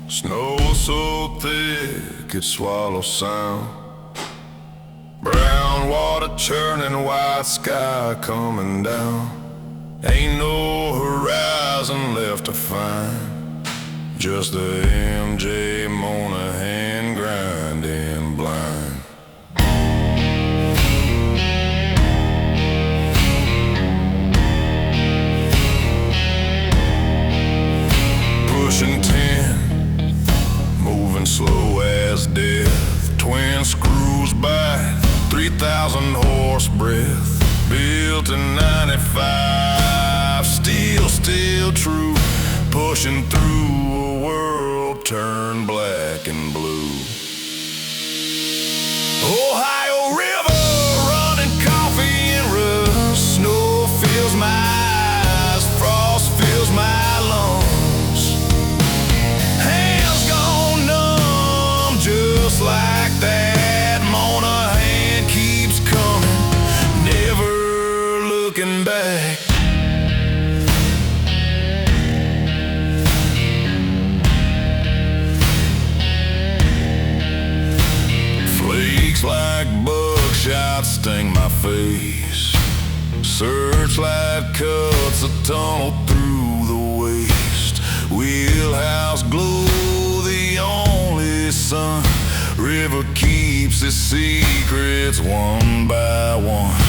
Snow so thick it swallows sound. Brown water churning, white sky coming down. Ain't no horizon left to find, just the MJ Monahan grinding blind. Pushing 10, moving slow as death. Twin screws by 3,000 horse breath. Built in 95, still true. Pushing through a world turned black and blue. Ohio River running coffee and rust. Snow fills my eyes, frost fills my lungs. Hands gone numb just like that. Monahan keeps coming, never looking back. Flakes like buckshot sting my face. Searchlight cuts a tunnel through the waste. Wheelhouse glow, the only sun. River keeps its secrets one by one.